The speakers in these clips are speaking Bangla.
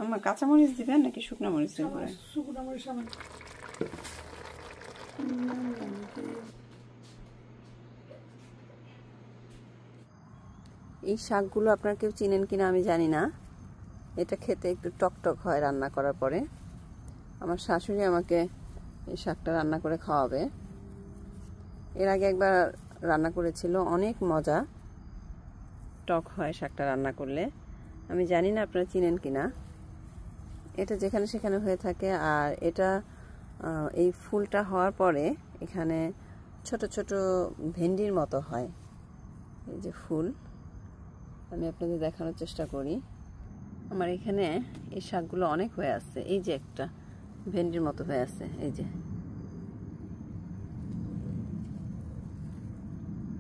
আমার কাঁচা মরিচ দিবেন নাকি শুকনো মরিচ দিবেন? শুকনো মরিচ আমার এই শাকগুলো আপনারা কেউ চিনেন কিনা আমি জানি না। এটা খেতে একটু টকটক হয় রান্না করার পরে। আমার শাশুড়ি আমাকে এই শাকটা রান্না করে খাওয়াবে। এর আগে একবার রান্না করেছিল, অনেক মজা, টক হয় শাকটা রান্না করলে। আমি জানি না আপনারা চিনেন কিনা। এটা যেখানে সেখানে হয়ে থাকে। আর এটা এই ফুলটা হওয়ার পরে এখানে ছোট ছোট ভেন্ডির মতো হয়। এই যে ফুল, আমি আপনাদের দেখানোর চেষ্টা করি। আমার এখানে এই শাকগুলো অনেক হয়ে আছে। এই যে একটা ভেন্ডির মতো হয়ে আছে, এই যে।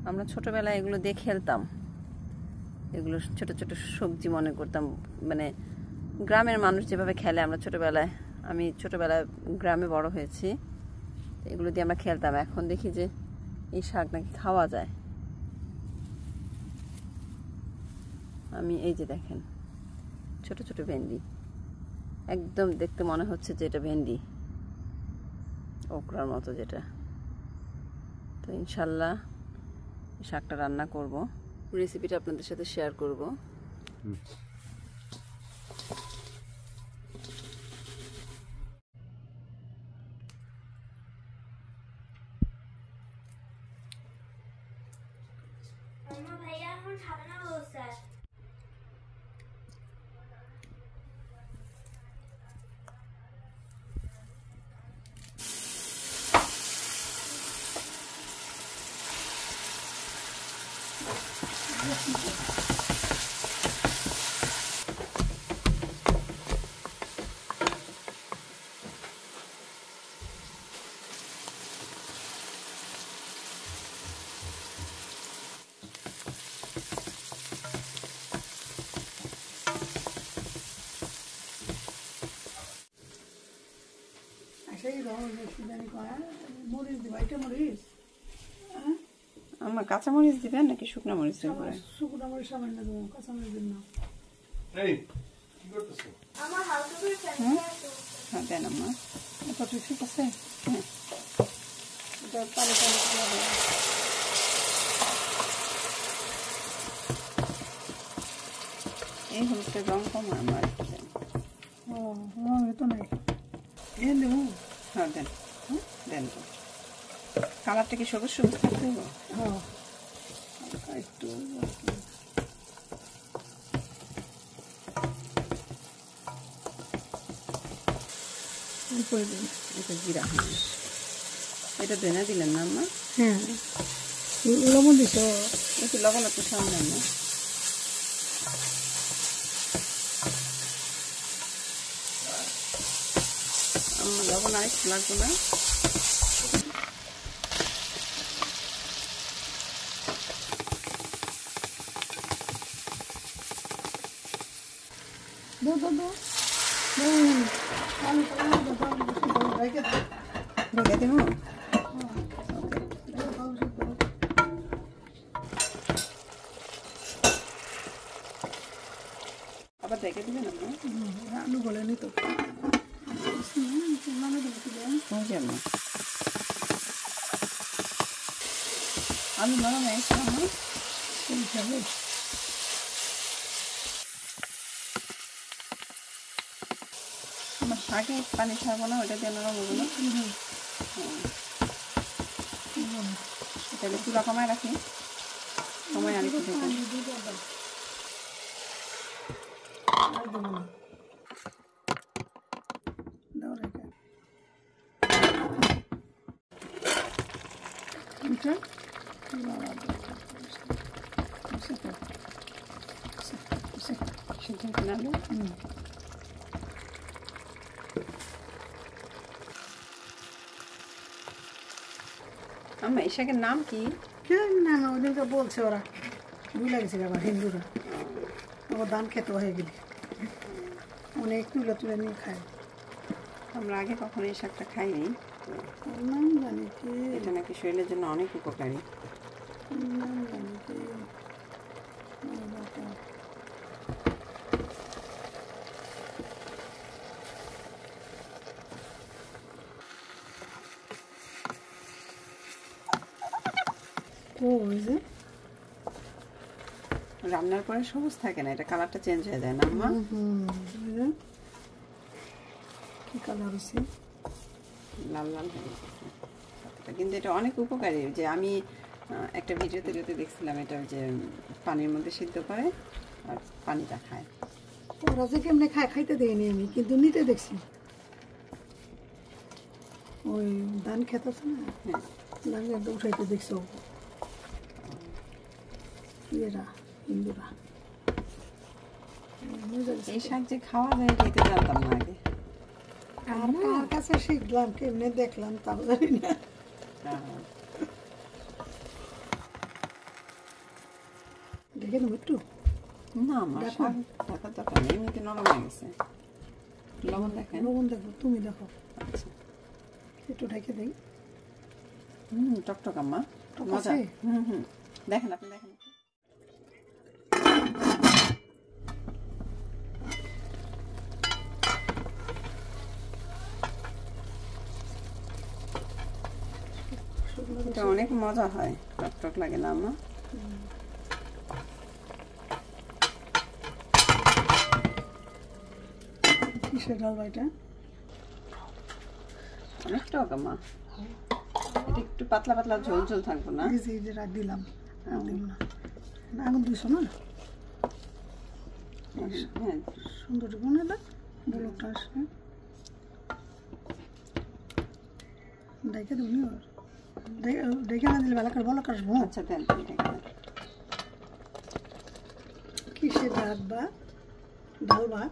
আমরা ছোটবেলায় এগুলো দিয়ে খেলতাম। এগুলো ছোট ছোট সবজি মনে করতাম, মানে গ্রামের মানুষ যেভাবে খেলে আমরা ছোটবেলায়। আমি ছোটবেলায় গ্রামে বড় হয়েছি, এগুলো দিয়ে আমরা খেলতাম। এখন দেখি যে এই শাক নাকি খাওয়া যায়। আমি এই যে দেখেন ছোট ছোট ভেন্ডি, একদম দেখতে মনে হচ্ছে যে এটা ভেন্ডি, ওকরার মতো যেটা। তো ইনশাল্লাহ শাকটা রান্না করব, রেসিপিটা আপনাদের সাথে শেয়ার করব। আমার কাঁচা মরিচ দিবেন নাকি শুকনো মরিচ দিবেন? শুকনো মরিচ সামান্য দেবো, কাঁচা মরিচ দিন না। হ্যাঁ দেন আমার। এটা তো ঠিক আছে। হ্যাঁ, এটা পানি পানি হবে। এই হলুদের রং কম আমার। ও রং এত নাই, এন দেবো। হ্যাঁ দেন, দেন তো। কালারটা কি সবুজ সবুজ থাকতে হবে? হ্যাঁ একটু করে দিন। এটা জিরা, হ্যাঁ এটা ধনে দিলেন না আমার? হ্যাঁ লবণ দিছ, একটু লবণ একটু সামনে না। আমার লবণ আর একটু লাগবে না? ঢেকে দেবো। আবার ঢেকে দিবেন আপনার? আলু বলে নি তো আলু নরম হয়েছে আমার। আমার শাকে পানি ছাড়বো না, ওটা দিয়ে নরম হবে না। তাহলে চুলা কমায় রাখি, সময় আনি থেকে আম্মা এই শাকের নাম কি? না না ওদিনকে বলছে ওরা, ভুলে গেছে আবার হিন্দুরা। আবার ধান খেতে হয়ে গেলি অনেক তুলে তুলে নিয়ে খায়। আমরা আগে কখনো এই শাকটা খাইনি। নাম জানি কি, এটা নাকি শরীরের জন্য অনেক উপকারী। নাম জানি কি। ও ওই যে রান্নার পরে সবুজ থাকে না, এটা কালারটা চেঞ্জ হয়ে যায় না আম্মা? ওই যে কি কালার হয়েছে, লাল লাল হয়ে গেছে। কিন্তু এটা অনেক উপকারী, যে আমি একটা ভিডিওতে দেখছিলাম, এটা যে পানির মধ্যে সিদ্ধ করে আর পানিটা খায়। ওরা যে কেমনে খাইতে দেয়নি আমি, কিন্তু নিতে দেখছি। ওই ধান খেত আছে না, ধান খেতে উঠাইতে দেখছো এরা হিন্দুরা। এই শাক যে খাওয়া যায় খেতে জানতাম না আগে। আর কার কাছে শিখলাম, কেমনে দেখলাম তাও জানি না। দেখে নেব একটু। না আমার শাক ঢাকার দরকার নেই, এমনিতে নরম হয়ে গেছে। লবণ দেখেন, লবণ দেখো, তুমি দেখো। আচ্ছা একটু ঢেকে দিই। টকটক আম্মা, টক মজা। আছে? দেখেন, আপনি দেখেন। এটা অনেক মজা হয়, টকটক লাগে না আম্মা? কিসের ডাল এটা? অনেক টক আম্মা। এটা একটু পাতলা পাতলা ঝোল ঝোল থাকবো না? এই যে রাখ দিলাম, আর দিব না। আগুন দিছো না? হ্যাঁ, সুন্দর বানালে বলকটা আসবে। ডেকে দেবনি, ওর ডেকে না দিলে বেলা করে বলক আসবো। আচ্ছা দেন, কিসের ভাত বা ডাল ভাত?